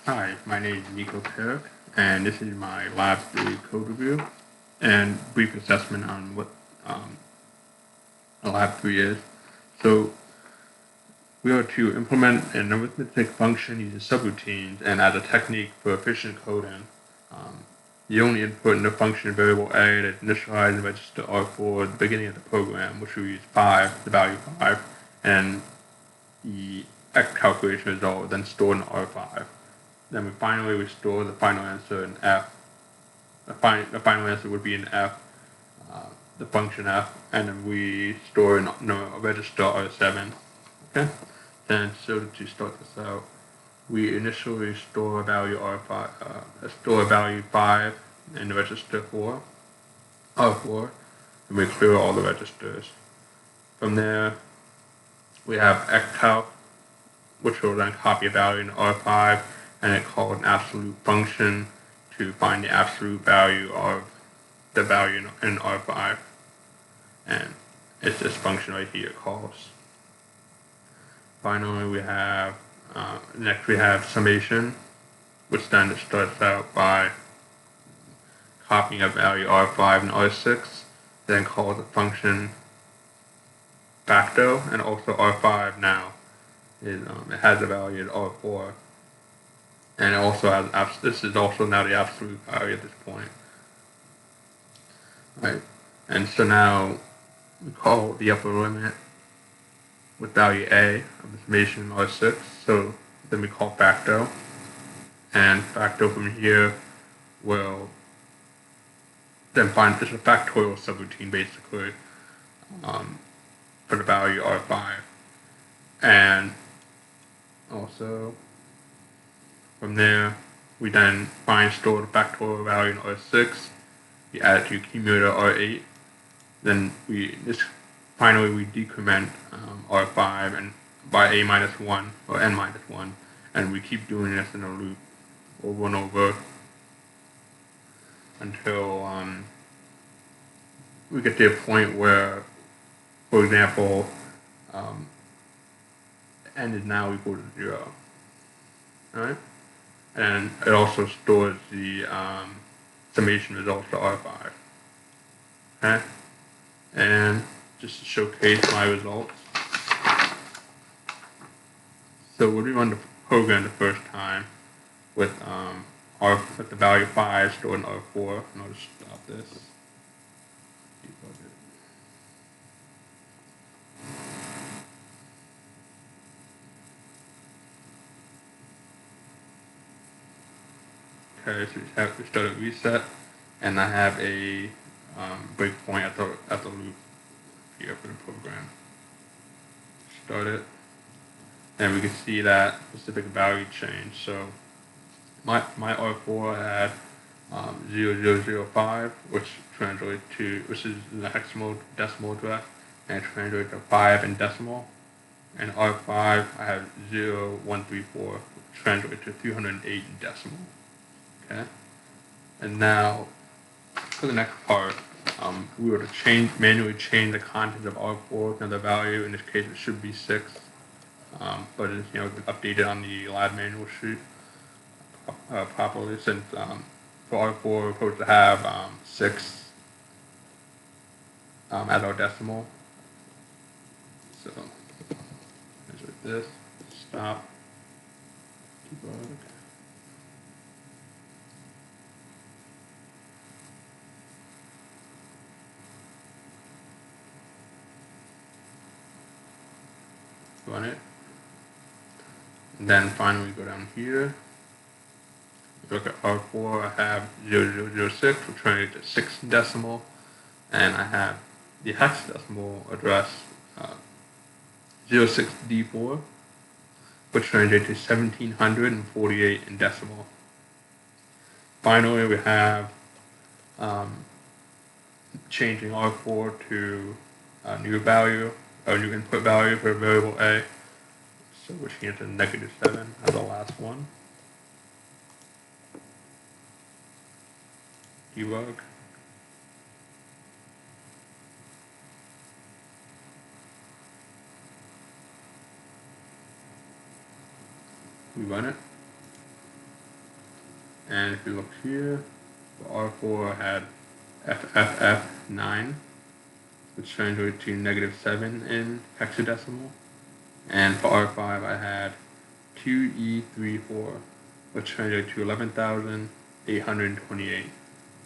Hi, my name is Nico Kirk, and this is my Lab 3 code review and brief assessment on what um, a Lab 3 is. So, we are to implement an arithmetic function using subroutines and as a technique for efficient coding. Um, you only input in the function variable A that initializes register R4 at the beginning of the program, which we use 5, the value 5, and the X calculation result then stored in R5. Then finally we store the final answer in F. The final answer would be in F, the function F, and then we store in a register R7. Okay. Then so to start this out, we initially store a value R5, store a value 5 in the register 4, R4, and we clear all the registers. From there, we have xcalc, which will then copy a value in R5, and it calls an absolute function to find the absolute value of the value in R5. And it's this function right here calls. Finally, we have, next we have summation, which then starts out by copying a value R5 and R6, then calls a function facto, and also R5 now it has a value at R4, and it also has this is also now the absolute value at this point, right? And so now we call the upper limit with value A of the summation R6. So then we call facto, and facto from here will then find just a factorial subroutine basically for the value R5, and also from there we then find store the factorial value in R6. We add it to accumulator R8. Then finally we decrement R5 and by A minus 1 or N minus 1, and we keep doing this in a loop over and over until we get to a point where, for example, N is now equal to 0. Alright? And it also stores the summation results to R5. Okay? And just to showcase my results. So when we run the program the first time with with the value 5 stored in R4, and I'll just stop this. Okay, so we start at reset, and I have a breakpoint at the loop here for the program. Start it, and we can see that specific value change. So my R4 had 0005, which is the hexadecimal decimal address, and it translates to 5 in decimal. And R5 I have 0134, which translates to 308 in decimal. Okay, and now for the next part, we were to manually change the contents of R4 to the value. In this case, it should be 6, but it's updated on the lab manual sheet properly, since for R4 we're supposed to have 6 as our decimal. So it's like this. Stop. Debug. Run it. And then finally go down here. Look at R4, I have 0006, which translates to 6 decimal, and I have the hexadecimal address 06D4, which translates to 1748 in decimal. Finally, we have changing R4 to a new value, or new input value for variable A, so which is to -7 as the last one. Debug. We run it. And if you look here, for R4 I had FFF9, which translates to -7 in hexadecimal. And for R5 I had 2E34, which translates to 11,828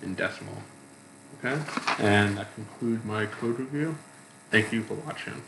in decimal. Okay, and that concludes my code review. Thank you for watching.